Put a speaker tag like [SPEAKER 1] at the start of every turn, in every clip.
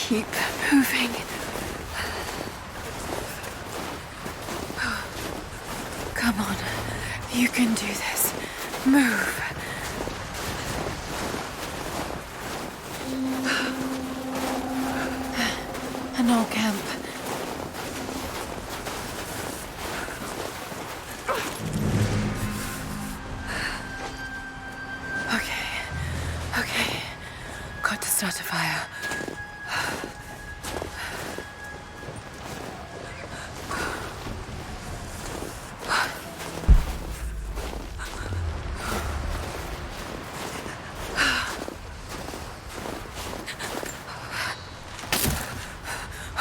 [SPEAKER 1] Keep moving. Come on. You can do this. Move. An old camp. Okay. Got to start a fire.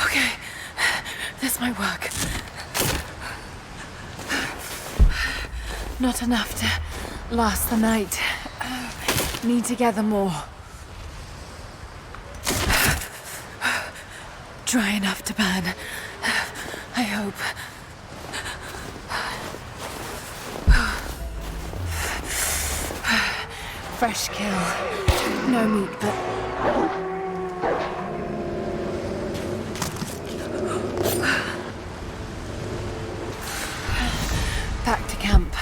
[SPEAKER 1] Okay, this might work. Not enough to last the night. Need to gather more. Dry enough to burn. I hope. Fresh kill. No meat, but... Back to camp.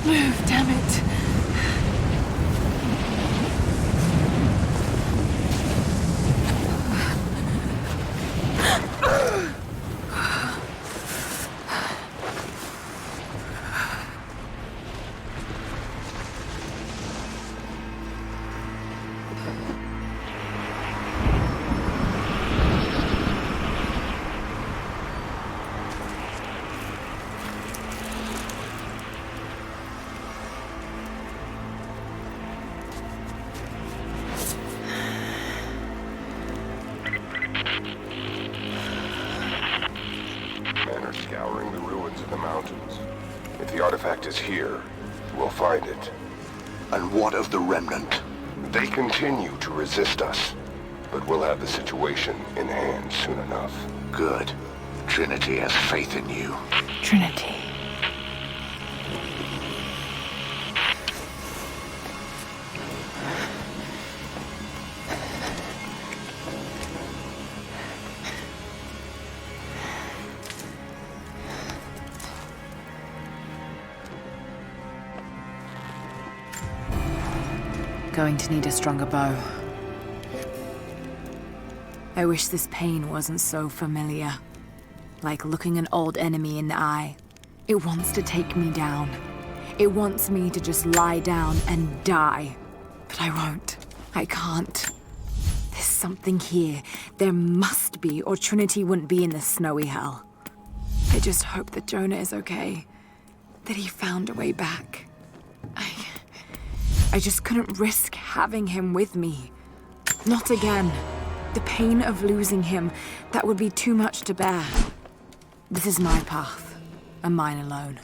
[SPEAKER 1] Move, damn it.
[SPEAKER 2] Men are scouring the ruins of the mountains. If the artifact is here, we'll find it.
[SPEAKER 3] And what of the remnant?
[SPEAKER 2] They continue to resist us, but we'll have the situation in hand soon enough.
[SPEAKER 3] Good. Trinity has faith in you.
[SPEAKER 1] Trinity. Going to need a stronger bow. I wish this pain wasn't so familiar. Like looking an old enemy in the eye. It wants to take me down. It wants me to just lie down and die. But I won't. I can't. There's something here. There must be, or Trinity wouldn't be in this snowy hell. I just hope that Jonah is okay. That he found a way back. I just couldn't risk having him with me. Not again. The pain of losing him, that would be too much to bear. This is my path, and mine alone.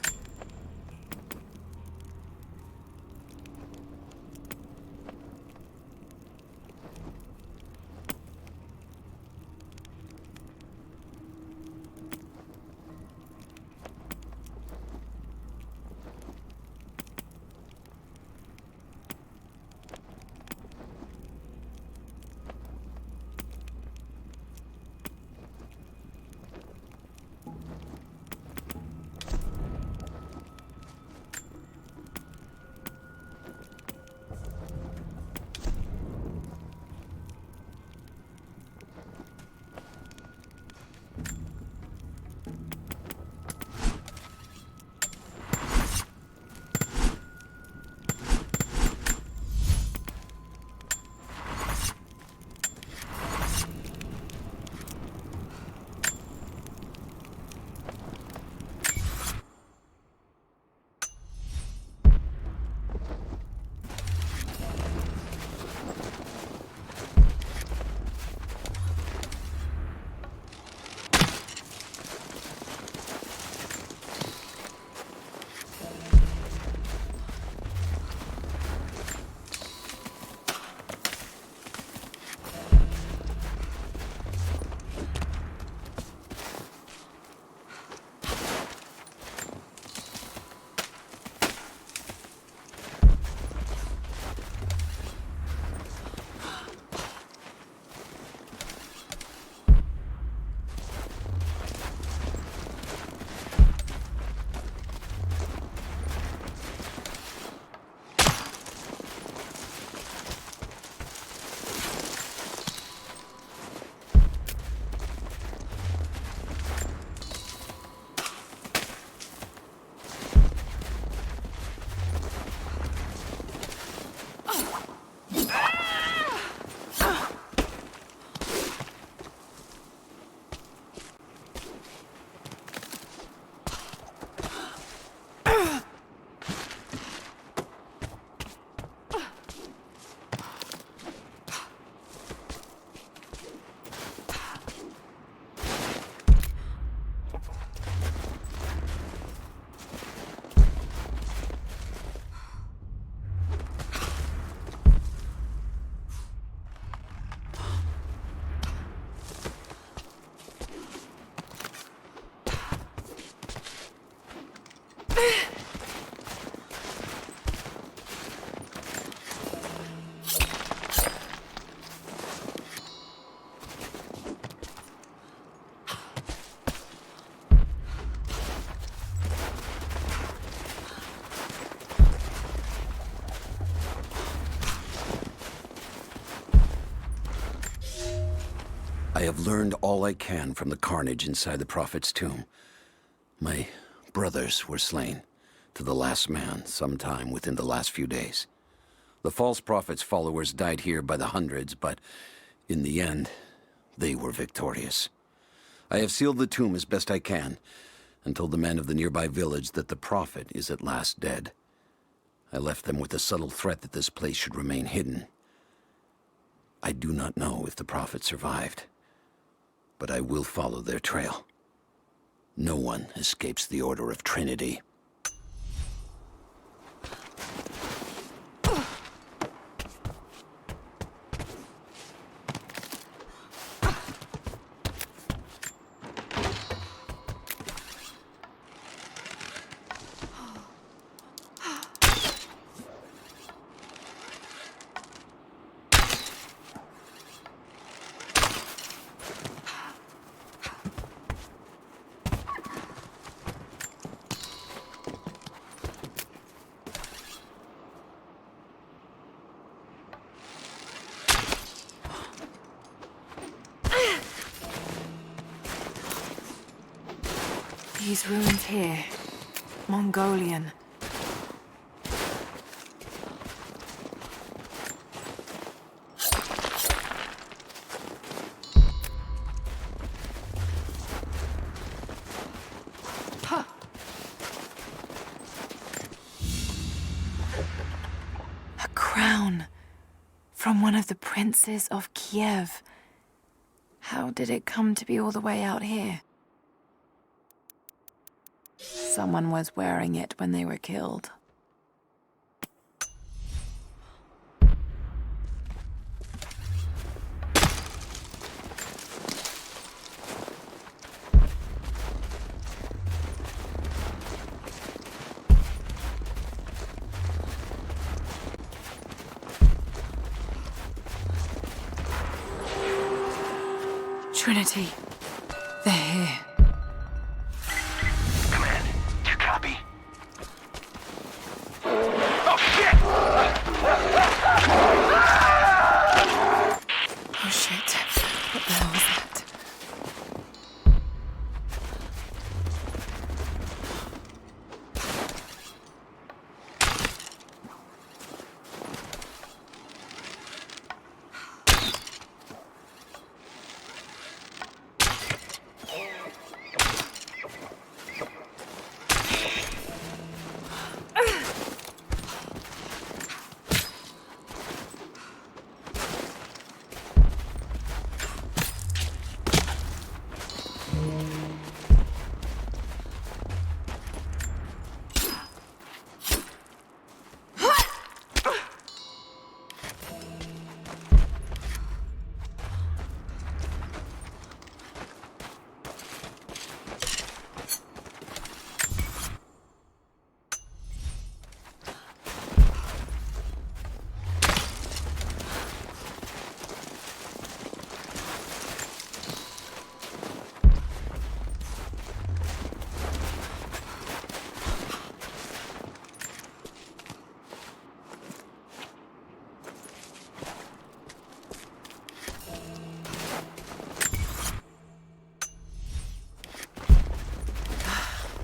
[SPEAKER 4] I have learned all I can from the carnage inside the Prophet's tomb. My brothers were slain, to the last man, sometime within the last few days. The false Prophet's followers died here by the hundreds, but in the end, they were victorious. I have sealed the tomb as best I can, and told the men of the nearby village that the Prophet is at last dead. I left them with the subtle threat that this place should remain hidden. I do not know if the Prophet survived, but I will follow their trail. No one escapes the Order of Trinity.
[SPEAKER 1] These ruins here, Mongolian. A crown from one of the princes of Kiev. How did it come to be all the way out here? Someone was wearing it when they were killed. Trinity, they're here. Oh shit. What the hell was that?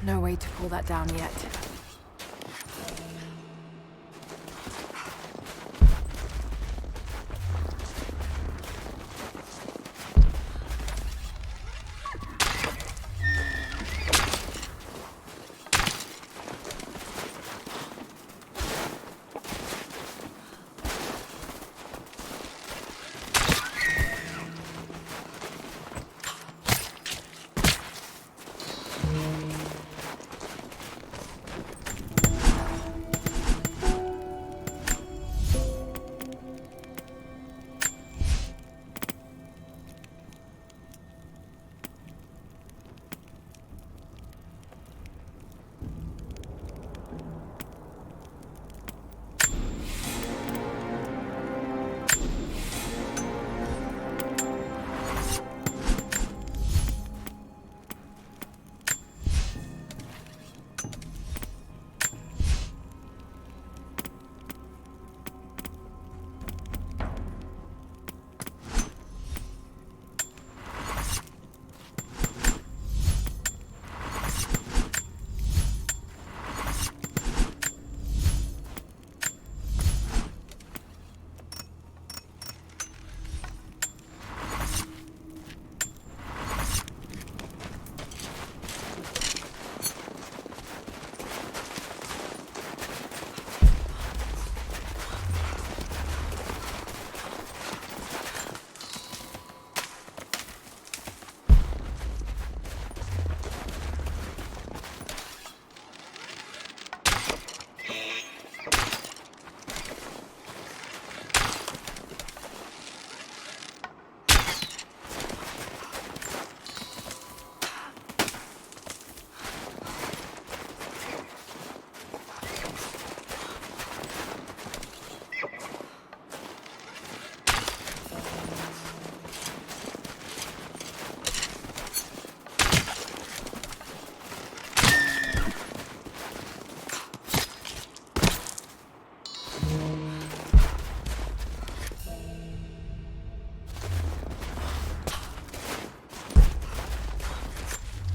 [SPEAKER 1] No way to pull that down yet.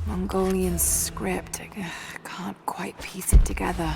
[SPEAKER 1] Mongolian script. I can't quite piece it together.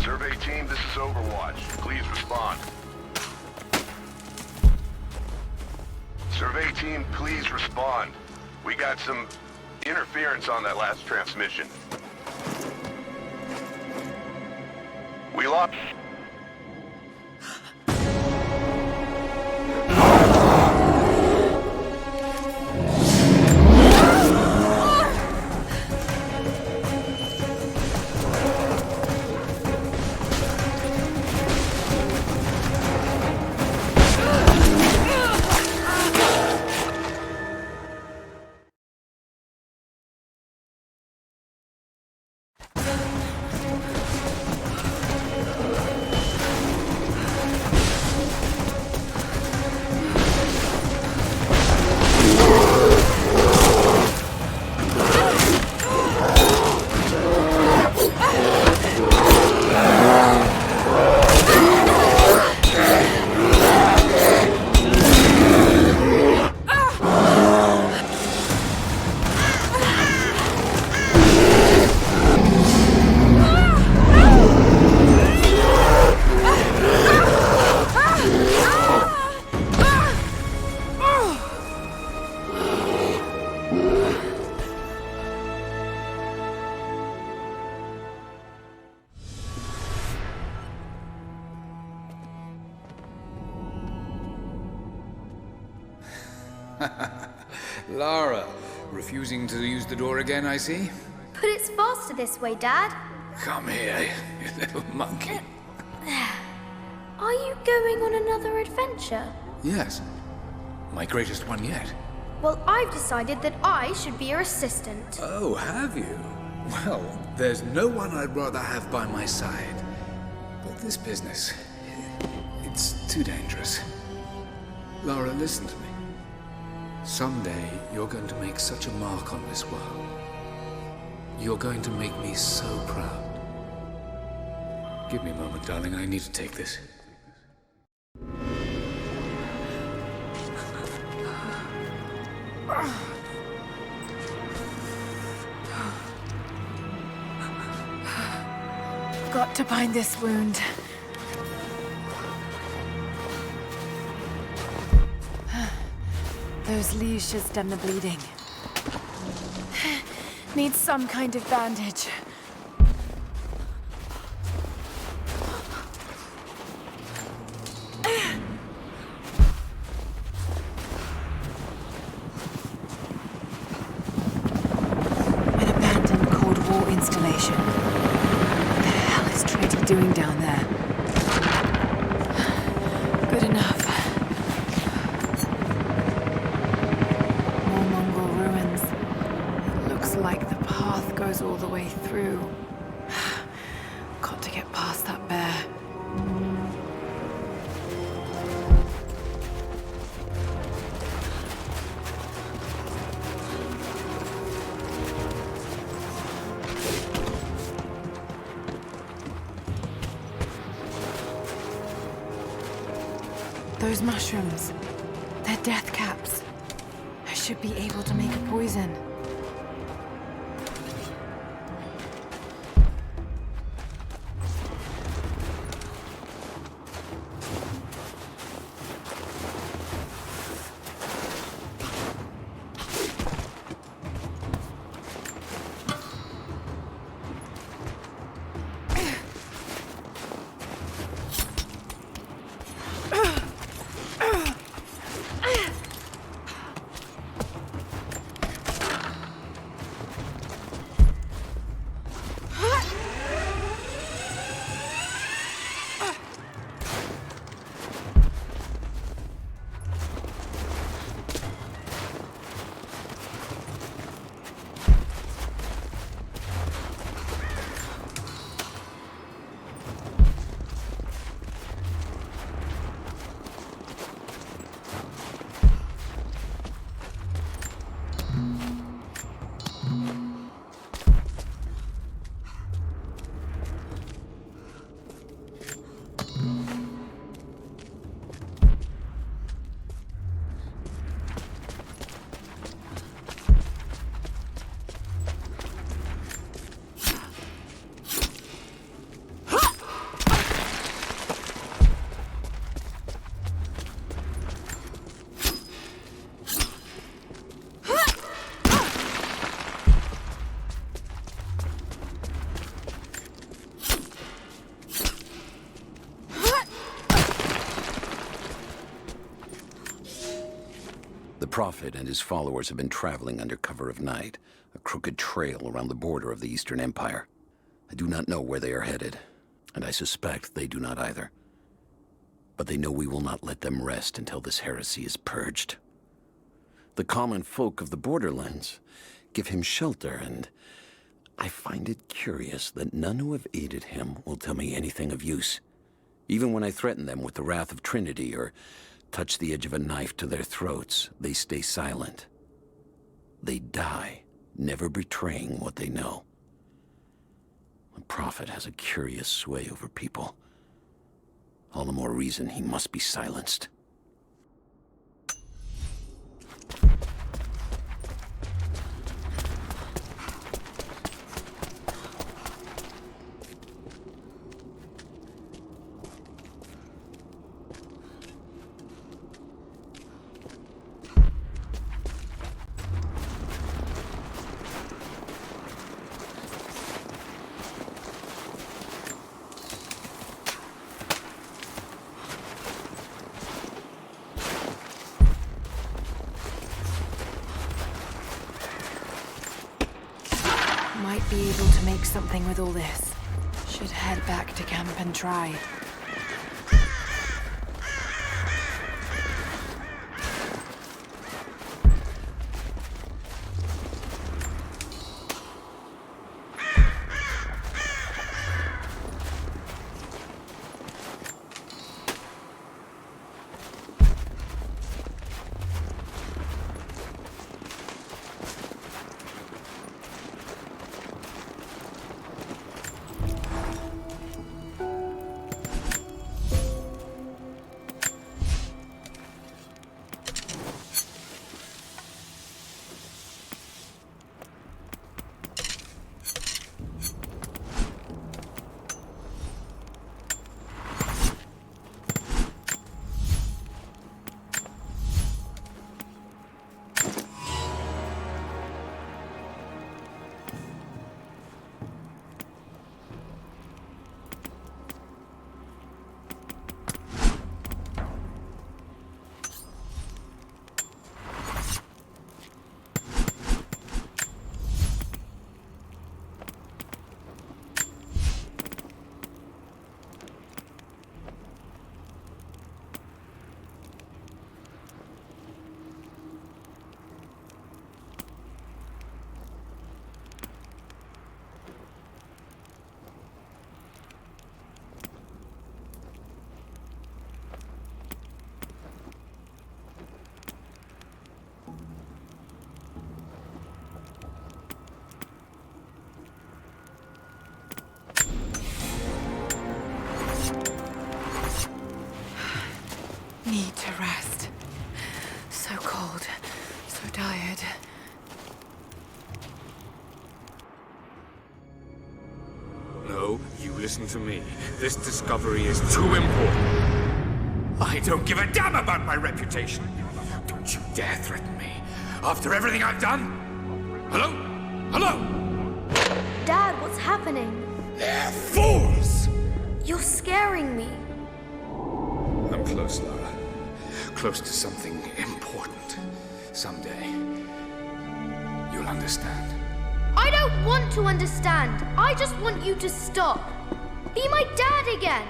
[SPEAKER 2] Survey team, this is Overwatch. Please respond. Survey team, please respond. We got some interference on that last transmission. We lost...
[SPEAKER 5] Lara, refusing to use the door again, I see?
[SPEAKER 6] But it's faster this way, Dad.
[SPEAKER 5] Come here, you little monkey.
[SPEAKER 6] Are you going on another adventure?
[SPEAKER 5] Yes, my greatest one yet.
[SPEAKER 6] Well, I've decided that I should be your assistant.
[SPEAKER 5] Oh, have you? Well, there's no one I'd rather have by my side. But this business, it's too dangerous. Lara, listen to me. Someday, you're going to make such a mark on this world. You're going to make me so proud. Give me a moment, darling. I need to take this.
[SPEAKER 1] Got to bind this wound. Those leaves should stem the bleeding. Need some kind of bandage. An abandoned Cold War installation. What the hell is Trinity doing down there? Good enough. More Mongol ruins. It looks like the path goes all the way through. Got to get past that bear. Those mushrooms, they're death caps. I should be able to make a poison.
[SPEAKER 4] Prophet and his followers have been traveling under cover of night, a crooked trail around the border of the Eastern Empire. I do not know where they are headed, and I suspect they do not either. But they know we will not let them rest until this heresy is purged. The common folk of the borderlands give him shelter, and I find it curious that none who have aided him will tell me anything of use. Even when I threaten them with the wrath of Trinity or touch the edge of a knife to their throats, they stay silent. They die, never betraying what they know. The Prophet has a curious sway over people. All the more reason he must be silenced.
[SPEAKER 1] Might be able to make something with all this. Should head back to camp and try. Need to rest. So cold, so tired.
[SPEAKER 5] No, you listen to me. This discovery is too important. I don't give a damn about my reputation. Don't you dare threaten me. After everything I've done? Hello? Hello?
[SPEAKER 6] Dad, what's happening?
[SPEAKER 5] They're fools!
[SPEAKER 6] You're scaring me.
[SPEAKER 5] I'm close, Lara. Close to something important. Someday, you'll understand.
[SPEAKER 6] I don't want to understand. I just want you to stop. Be my dad again.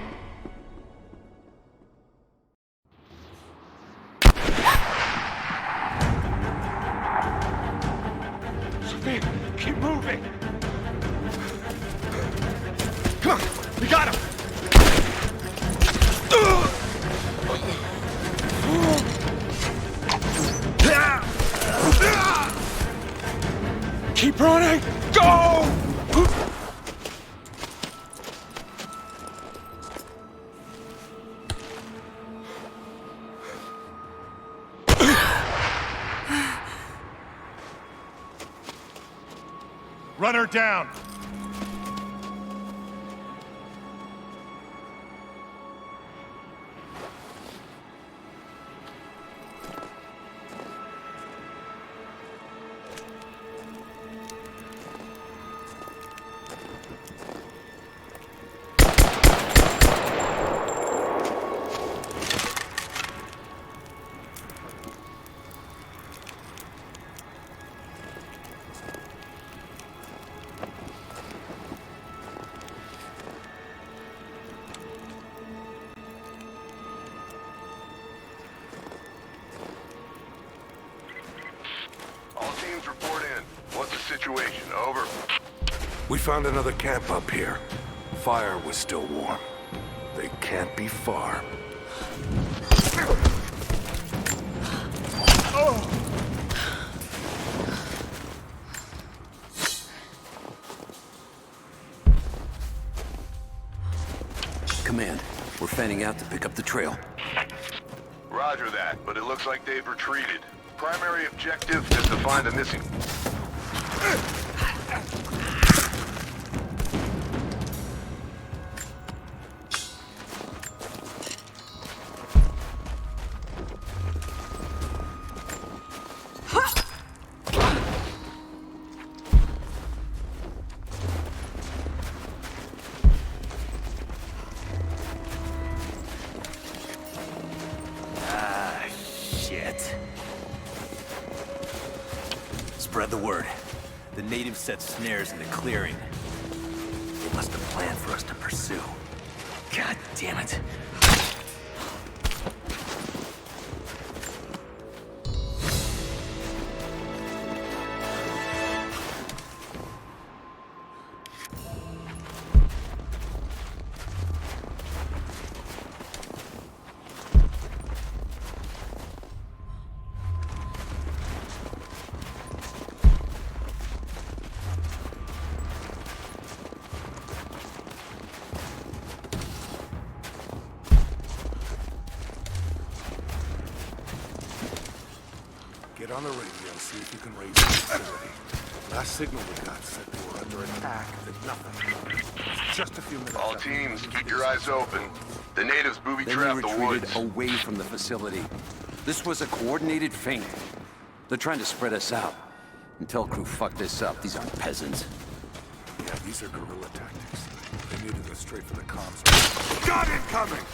[SPEAKER 3] Sophia, keep moving! Come on, we got him! Keep running! Go! Run her down!
[SPEAKER 2] We found another camp up here. Fire was still warm. They can't be far.
[SPEAKER 4] Command, we're fanning out to pick up the trail.
[SPEAKER 2] Roger that, but it looks like they've retreated. Primary objective is to find the missing...
[SPEAKER 7] Shit. Spread the word. The natives set snares in the clearing. They must have planned for us to pursue. God damn it.
[SPEAKER 2] Get on the radio, see if you can raise the facility. Last signal we got said they were under attack, then nothing. It's just a few minutes.
[SPEAKER 8] All teams, keep your eyes open. The natives
[SPEAKER 4] Then
[SPEAKER 8] booby-trapped
[SPEAKER 4] we
[SPEAKER 8] the
[SPEAKER 4] retreated
[SPEAKER 8] woods.
[SPEAKER 4] away from the facility. This was a coordinated feint. They're trying to spread us out. Intel crew fucked this up. These aren't peasants.
[SPEAKER 2] Yeah, these are guerrilla tactics. They needed us straight for the comms. Got it coming!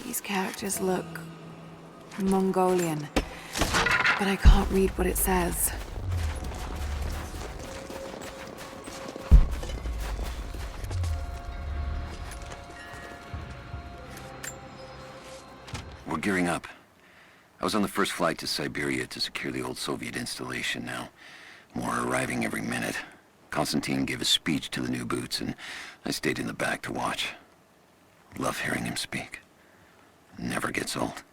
[SPEAKER 1] These characters look Mongolian, but I can't read what it says.
[SPEAKER 4] We're gearing up. I was on the first flight to Siberia to secure the old Soviet installation now. More are arriving every minute. Konstantin gave a speech to the new boots, and I stayed in the back to watch. Love hearing him speak. Never gets old.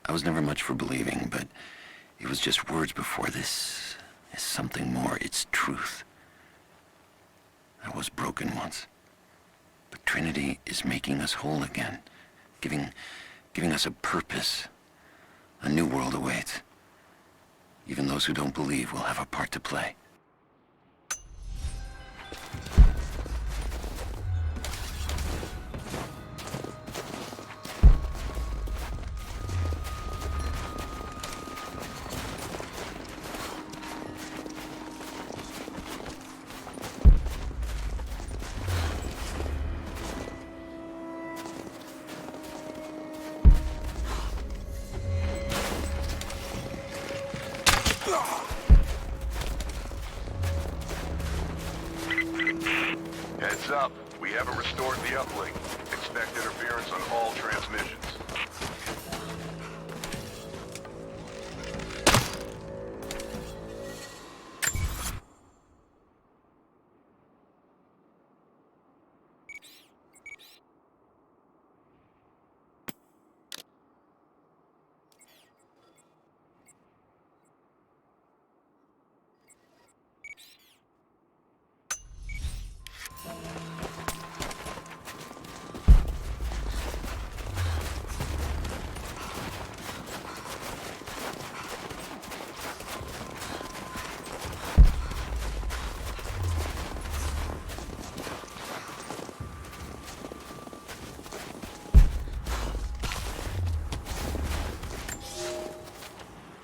[SPEAKER 4] I was never much for believing, but it was just words before. This is something more. It's truth. I was broken once. But Trinity is making us whole again. Giving us a purpose. A new world awaits. Even those who don't believe will have a part to play.
[SPEAKER 8] Heads up, we haven't restored the uplink. Expect interference on all transmissions.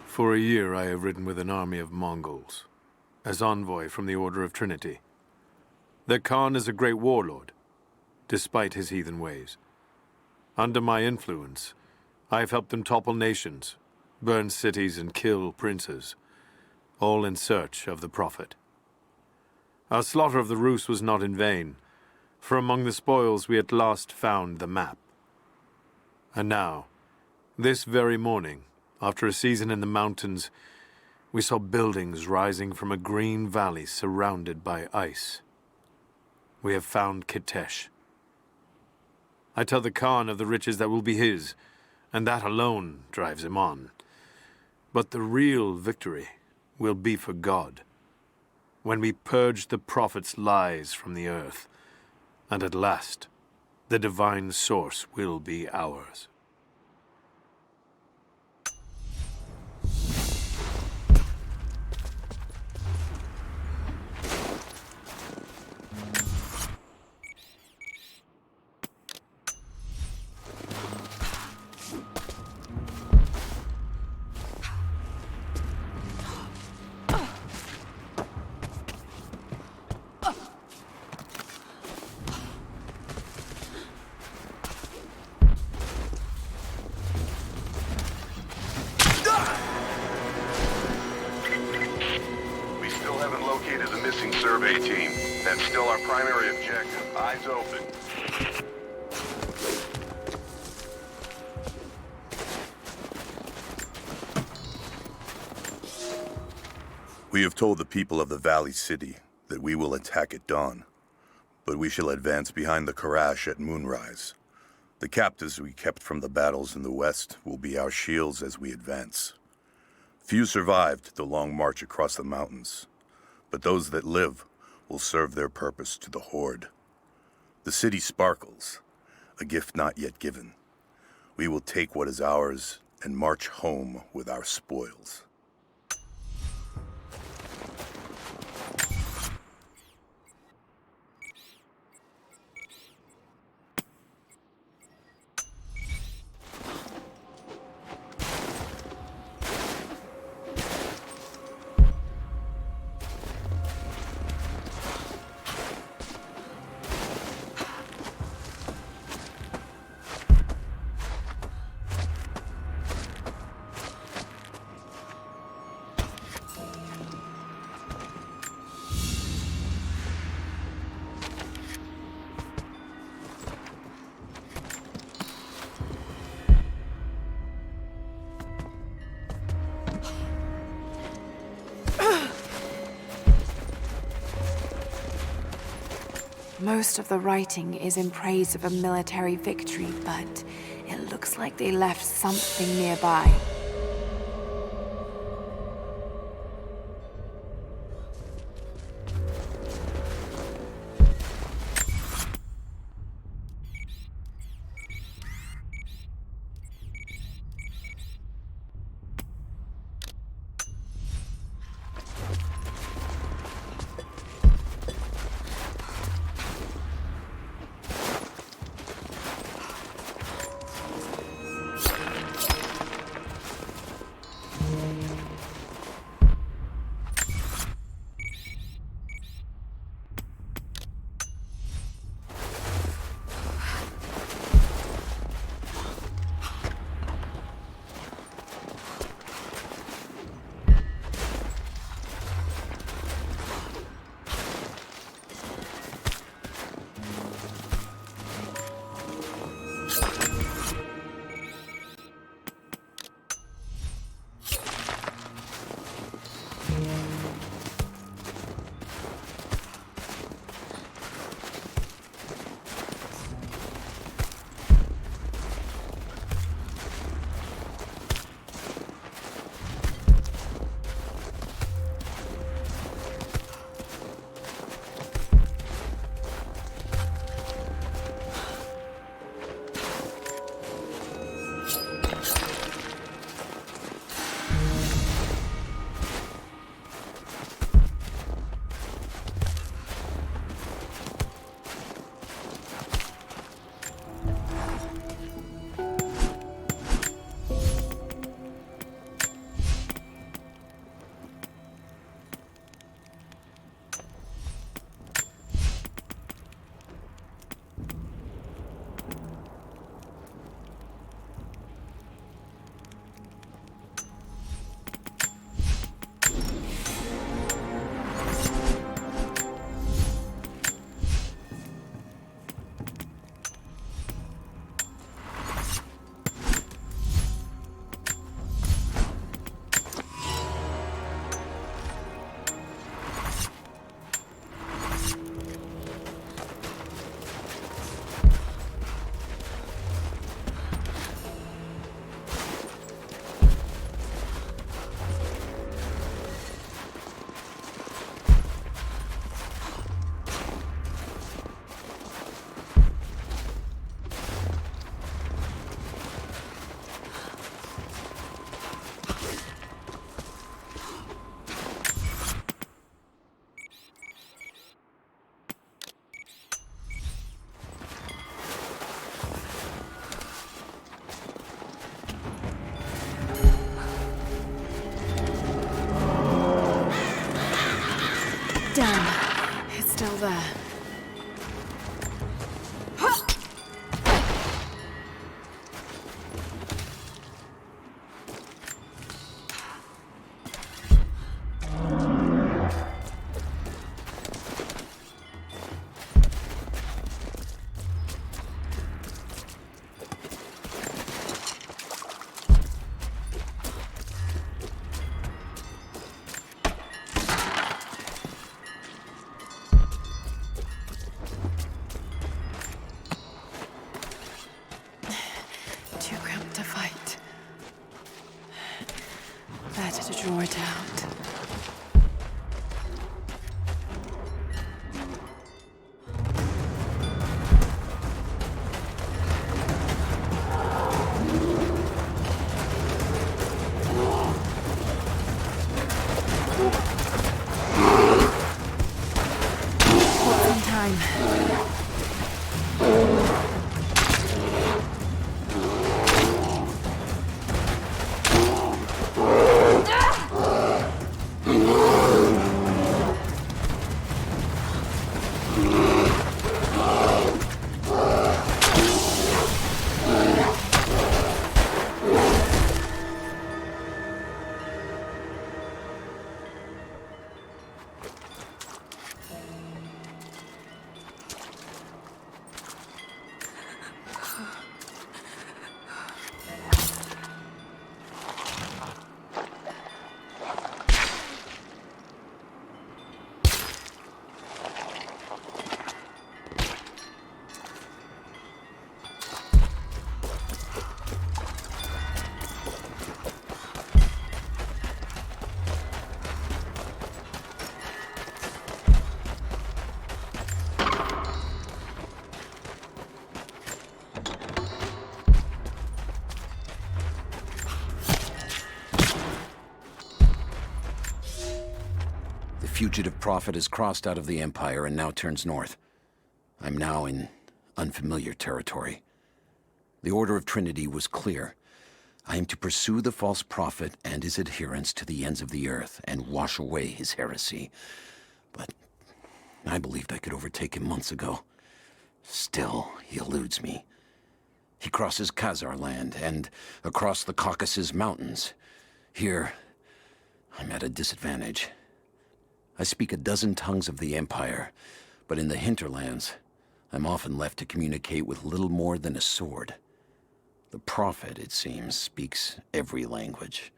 [SPEAKER 9] For a year I have ridden with an army of Mongols, as envoy from the Order of Trinity. Their Khan is a great warlord, despite his heathen ways. Under my influence, I have helped them topple nations, burn cities and kill princes, all in search of the Prophet. Our slaughter of the Rus was not in vain, for among the spoils we at last found the map. And now, this very morning, after a season in the mountains, we saw buildings rising from a green valley surrounded by ice. We have found Kitezh. I tell the Khan of the riches that will be his, and that alone drives him on. But the real victory will be for God, when we purge the prophet's lies from the earth, and at last, the divine source will be ours.
[SPEAKER 8] Survey team. That's still our primary objective. Eyes open.
[SPEAKER 10] We have told the people of the Valley City that we will attack at dawn, but we shall advance behind the Karash at moonrise. The captives we kept from the battles in the west will be our shields as we advance. Few survived the long march across the mountains, but those that live will serve their purpose to the Horde. The city sparkles, a gift not yet given. We will take what is ours and march home with our spoils.
[SPEAKER 1] Most of the writing is in praise of a military victory, but it looks like they left something nearby. still there. Too cramped to fight. Better to draw it out. What's in time?
[SPEAKER 4] The fugitive prophet has crossed out of the Empire and now turns north. I'm now in unfamiliar territory. The Order of Trinity was clear. I am to pursue the false prophet and his adherents to the ends of the earth and wash away his heresy. But I believed I could overtake him months ago. Still, he eludes me. He crosses Khazar land and across the Caucasus Mountains. Here, I'm at a disadvantage. I speak a dozen tongues of the Empire, but in the hinterlands, I'm often left to communicate with little more than a sword. The prophet, it seems, speaks every language,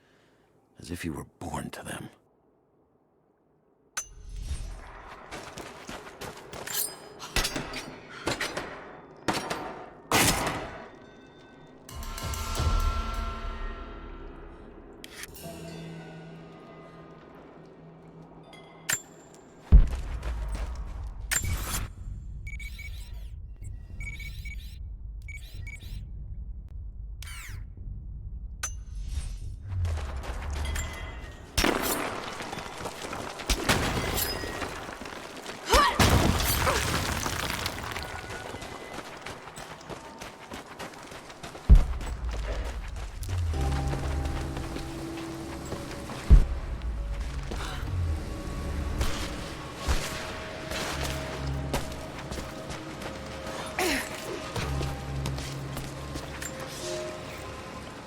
[SPEAKER 4] as if he were born to them.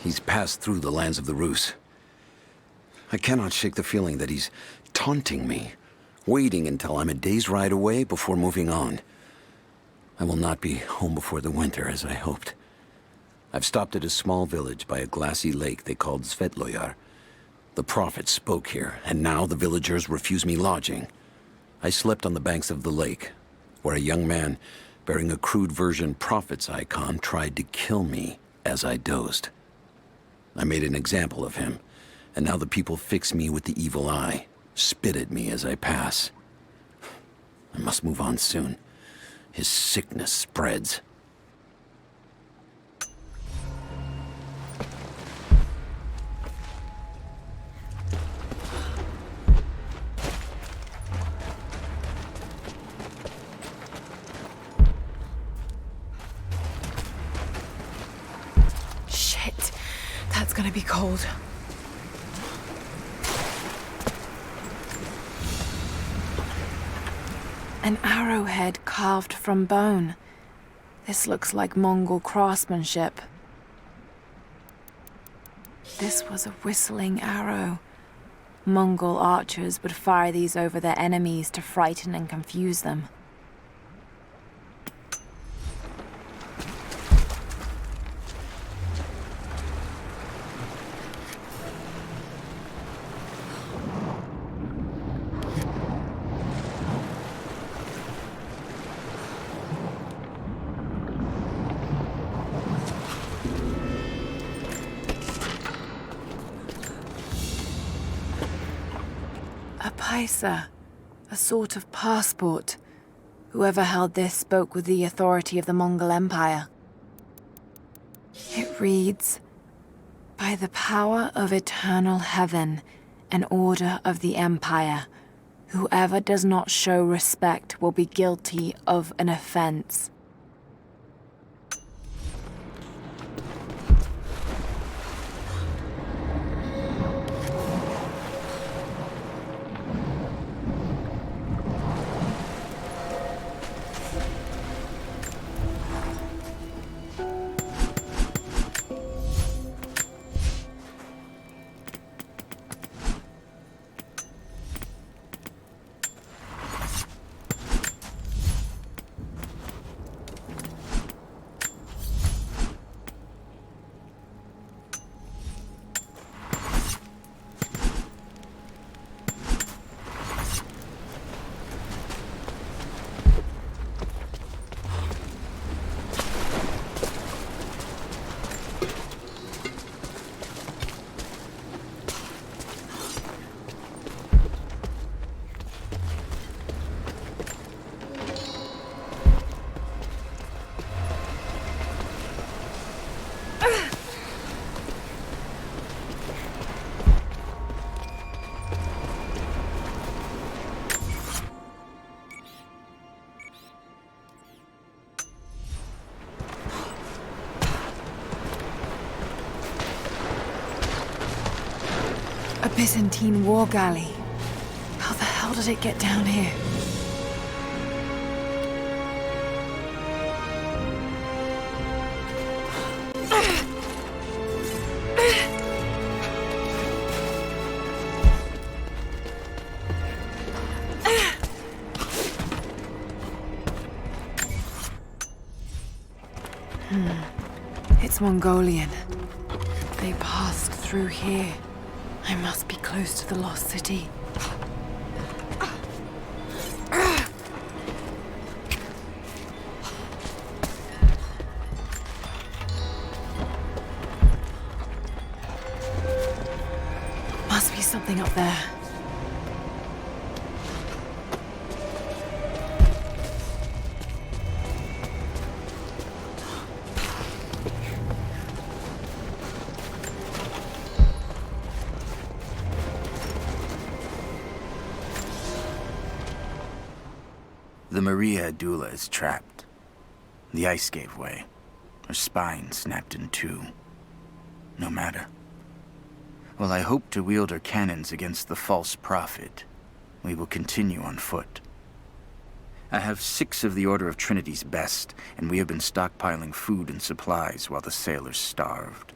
[SPEAKER 4] He's passed through the lands of the Rus. I cannot shake the feeling that he's taunting me, waiting until I'm a day's ride away before moving on. I will not be home before the winter, as I hoped. I've stopped at a small village by a glassy lake they called Svetloyar. The prophet spoke here, and now the villagers refuse me lodging. I slept on the banks of the lake, where a young man bearing a crude version prophet's icon tried to kill me as I dozed. I made an example of him, and now the people fix me with the evil eye, spit at me as I pass. I must move on soon. His sickness spreads.
[SPEAKER 1] Shit, that's gonna be cold. An arrowhead carved from bone. This looks like Mongol craftsmanship. This was a whistling arrow. Mongol archers would fire these over their enemies to frighten and confuse them. A paisa, a sort of passport. Whoever held this spoke with the authority of the Mongol Empire. It reads, "By the power of eternal heaven and order of the Empire, whoever does not show respect will be guilty of an offense." A Byzantine war galley. How the hell did it get down here? It's Mongolian. They passed through here. I must be close to the lost city. Must be something up there.
[SPEAKER 11] The Maria Adula is trapped. The ice gave way. Her spine snapped in two. No matter. While I hope to wield her cannons against the false prophet, we will continue on foot. I have 6 of the Order of Trinity's best, and we have been stockpiling food and supplies while the sailors starved.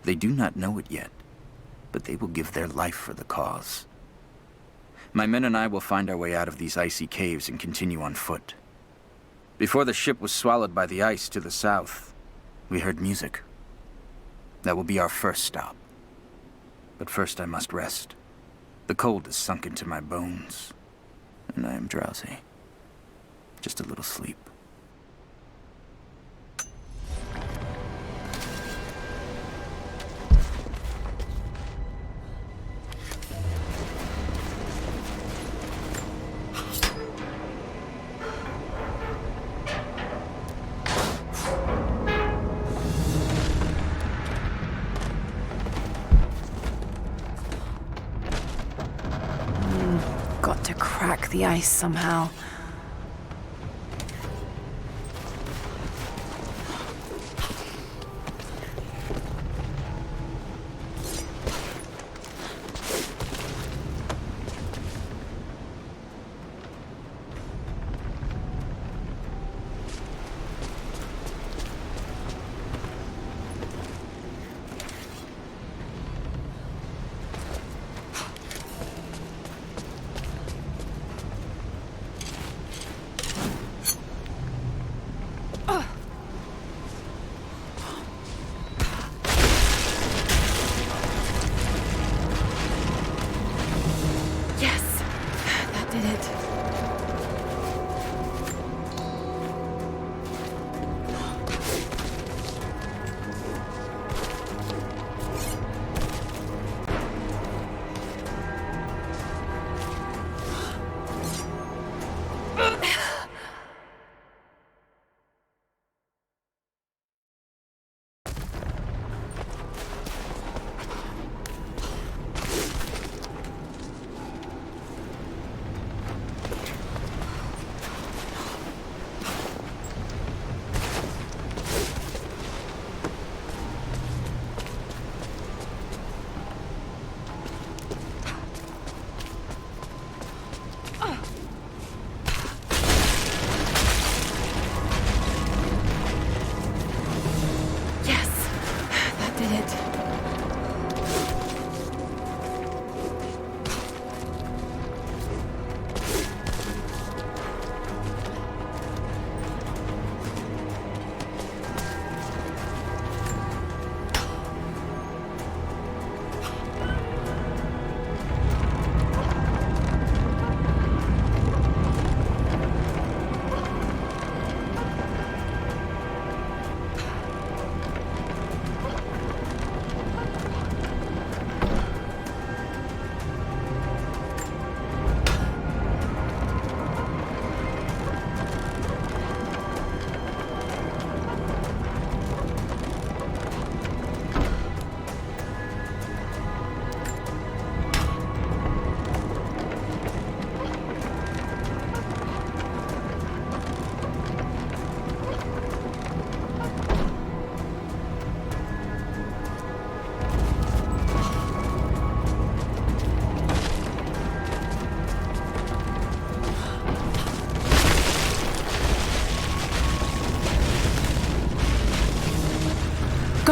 [SPEAKER 11] They do not know it yet, but they will give their life for the cause. My men and I will find our way out of these icy caves and continue on foot. Before the ship was swallowed by the ice to the south, we heard music. That will be our first stop. But first I must rest. The cold has sunk into my bones, and I am drowsy. Just a little sleep.
[SPEAKER 1] Got to crack the ice somehow.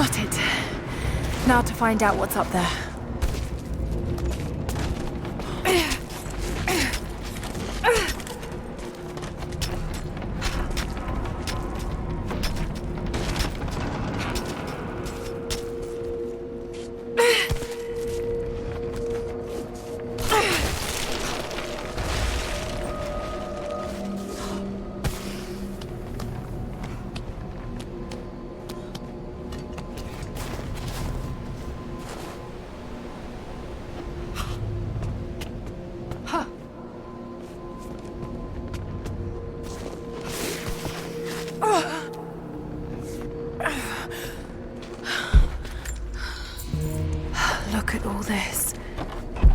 [SPEAKER 1] Got it. Now to find out what's up there. Look at all this.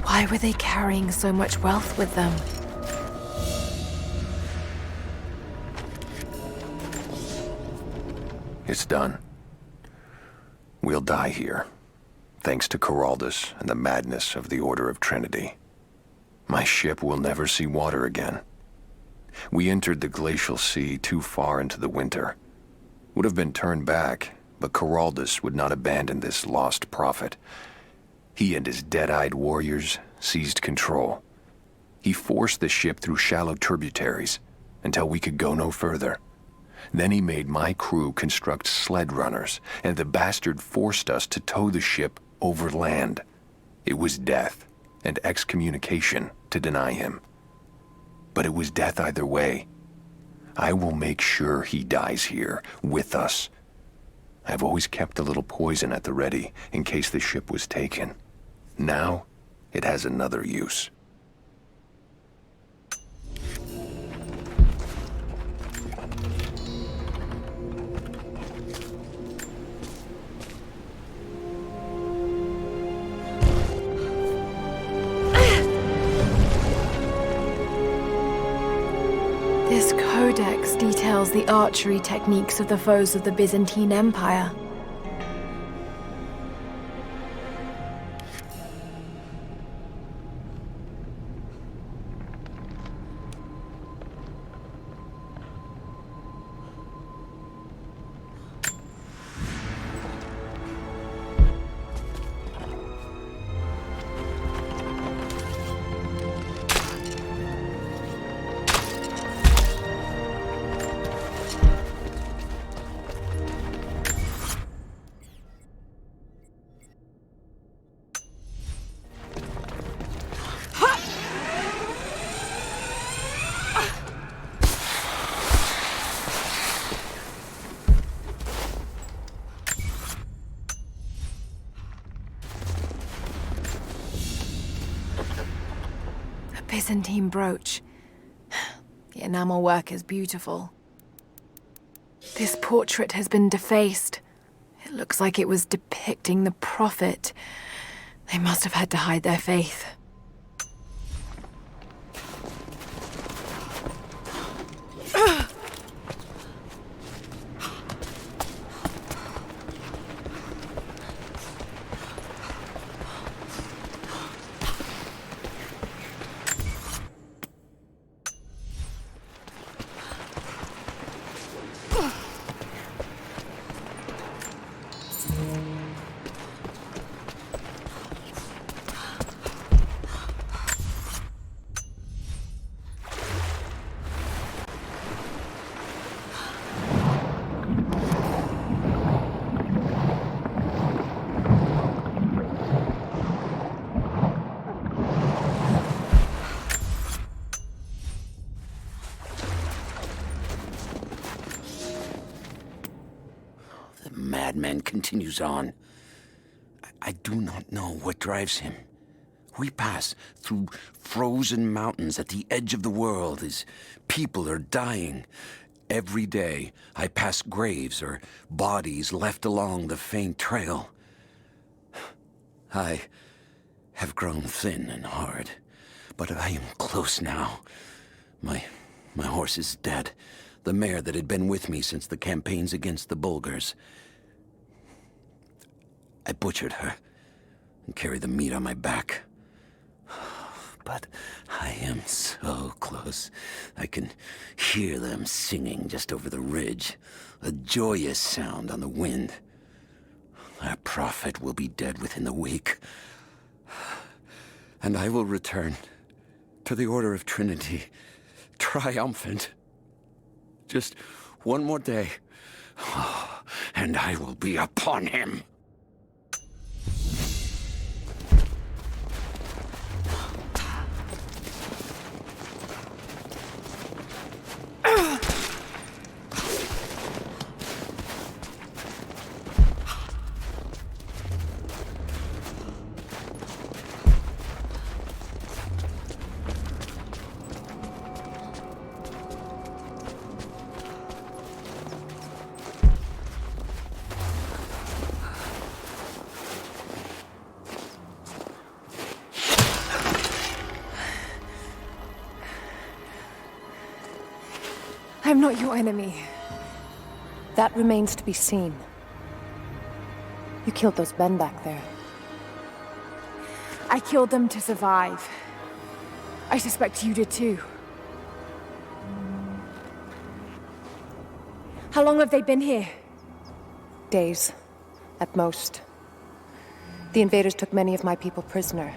[SPEAKER 1] Why were they carrying so much wealth with them?
[SPEAKER 12] It's done. We'll die here, thanks to Coraldus and the madness of the Order of Trinity. My ship will never see water again. We entered the glacial sea too far into the winter. Would have been turned back, but Coraldus would not abandon this lost prophet. He and his dead-eyed warriors seized control. He forced the ship through shallow tributaries until we could go no further. Then he made my crew construct sled runners, and the bastard forced us to tow the ship over land. It was death and excommunication to deny him. But it was death either way. I will make sure he dies here, with us. I've always kept a little poison at the ready in case the ship was taken. Now, it has another use.
[SPEAKER 1] This codex details the archery techniques of the foes of the Byzantine Empire. Byzantine brooch. The enamel work is beautiful. This portrait has been defaced. It looks like it was depicting the prophet. They must have had to hide their faith.
[SPEAKER 4] Madman continues on. I do not know what drives him. We pass through frozen mountains at the edge of the world as people are dying. Every day, I pass graves or bodies left along the faint trail. I have grown thin and hard, but I am close now. My horse is dead. The mare that had been with me since the campaigns against the Bulgars. I butchered her and carried the meat on my back. But I am so close. I can hear them singing just over the ridge, a joyous sound on the wind. Our prophet will be dead within the week. And I will return to the Order of Trinity, triumphant. Just one more day, and I will be upon him.
[SPEAKER 1] I'm not your enemy.
[SPEAKER 13] That remains to be seen. You killed those men back there.
[SPEAKER 1] I killed them to survive. I suspect you did too. How long have they been here?
[SPEAKER 13] Days, at most. The invaders took many of my people prisoner.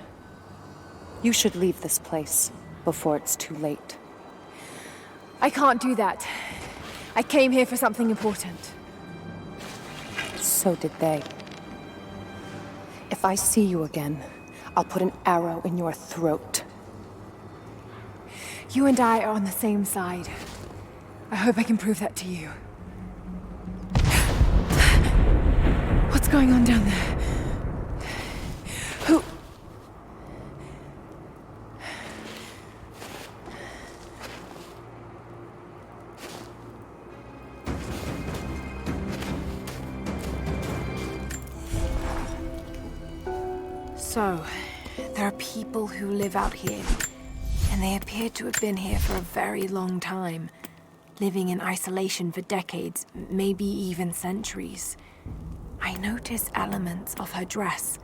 [SPEAKER 13] You should leave this place before it's too late.
[SPEAKER 1] I can't do that. I came here for something important.
[SPEAKER 13] So did they. If I see you again, I'll put an arrow in your throat.
[SPEAKER 1] You and I are on the same side. I hope I can prove that to you. What's going on down there? Who... So, there are people who live out here, and they appear to have been here for a very long time, living in isolation for decades, maybe even centuries. I notice elements of her dress,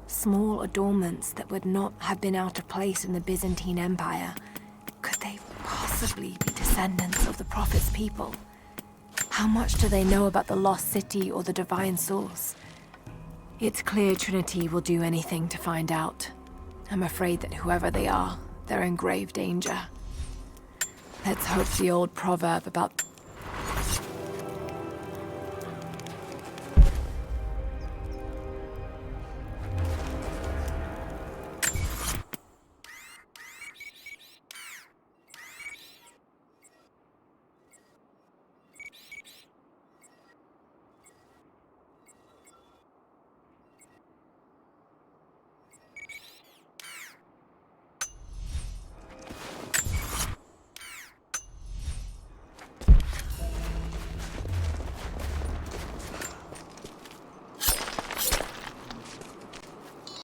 [SPEAKER 1] small adornments that would not have been out of place in the Byzantine Empire. Could they possibly be descendants of the Prophet's people? How much do they know about the Lost City or the Divine Source? It's clear Trinity will do anything to find out. I'm afraid that whoever they are, they're in grave danger. Let's hope the old proverb about